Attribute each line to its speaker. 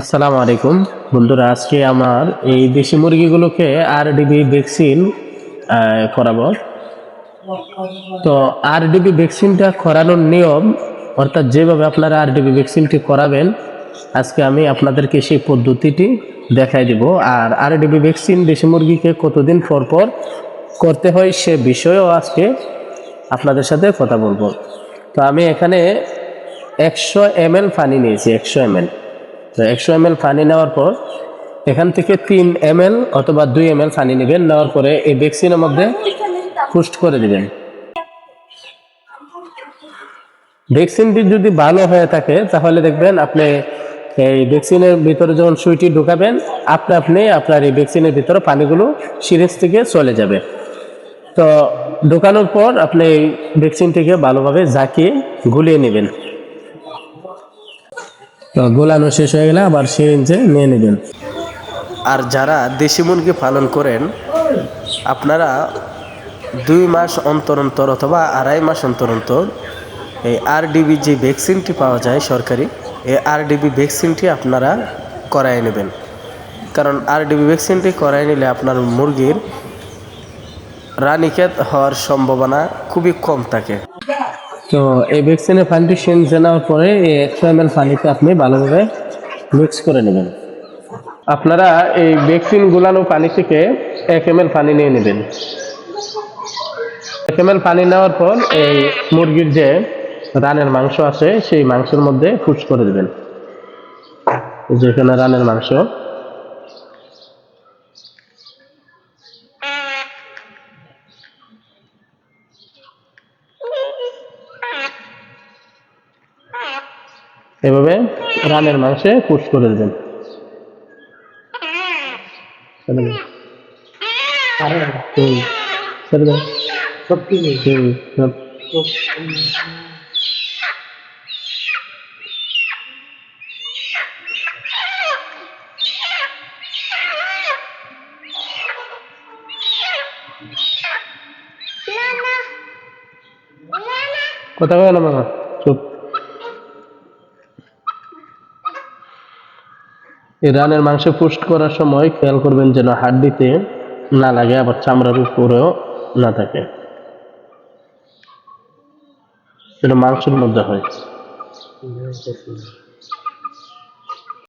Speaker 1: আসসালামু আলাইকুম বন্ধুরা, আজকে আমার এই দেশি মুরগিগুলোকে আরডিবি ভ্যাকসিন করাবো। তো আরডিবি ভ্যাকসিনটা করানোর নিয়ম, অর্থাৎ যেভাবে আপনারা আরডিবি ভ্যাকসিনটি করাবেন, আজকে আমি আপনাদেরকে সেই পদ্ধতিটি দেখাই দিব। আর আরডিবি ভ্যাকসিন দেশি মুরগিকে কতদিন পর পর করতে হয় সে বিষয়েও আজকে আপনাদের সাথে কথা বলবো। তো আমি এখানে 100 ml পানি নিয়েছি, 100 ml। তো 100 ml পানি নেওয়ার পর এখান থেকে 3 ml অথবা 2 ml পানি নেবেন। নেওয়ার পরে এই ভ্যাকসিনের মধ্যে পুস্ট করে দিবেন। ভ্যাকসিনটি যদি ভালো হয়ে থাকে তাহলে দেখবেন আপনি এই ভ্যাকসিনের ভিতরে যখন সুইটি ঢুকাবেন, আপনি আপনার এই ভ্যাকসিনের ভিতরে পানিগুলো সিরিঞ্জ থেকে চলে যাবে। তো ঢোকানোর পর আপনি এই ভ্যাকসিনটিকে ভালোভাবে ঝাঁকিয়ে গুলিয়ে নেবেন। তো গোলানো শেষ হয়ে গেলে আবার সিরিঞ্জে নিয়ে নেবেন। আর যারা দেশি মুরগি পালন করেন, আপনারা 2 মাস অন্তর অন্তর অথবা 2.5 মাস অন্তর অন্তর এই আরডিবি যে ভ্যাকসিনটি পাওয়া যায় সরকারি, এই আরডিবি ভ্যাকসিনটি আপনারা করায় নেবেন। কারণ আরডিবি ভ্যাকসিনটি করায় নিলে আপনার মুরগির রানীক্ষেত হওয়ার সম্ভাবনা খুবই কম থাকে। তো এই ভ্যাকসিনের পানিটি সিরিঞ্জে নেওয়ার পরে এই 100 ml পানিতে আপনি ভালোভাবে মিক্স করে নেবেন। আপনারা এই ভ্যাকসিন গুলানো পানি থেকে 1 ml পানি নিয়ে নেবেন। 1 ml পানি নেওয়ার পর এই মুরগির যে রানের মাংস আছে সেই মাংসের মধ্যে পুশ করে দেবেন। যেখানে রানের মাংস, এভাবে রানের মাংসে পুশ করে দেবেন। কথা বলে না মামা, চুপ। এই রানের মাংস পুষ্ট করার সময় খেয়াল করবেন যেন হাড্ডিতে না লাগে, আবার চামড়ার উপরেও না থাকে, যেন মাংসের মধ্যে হয়।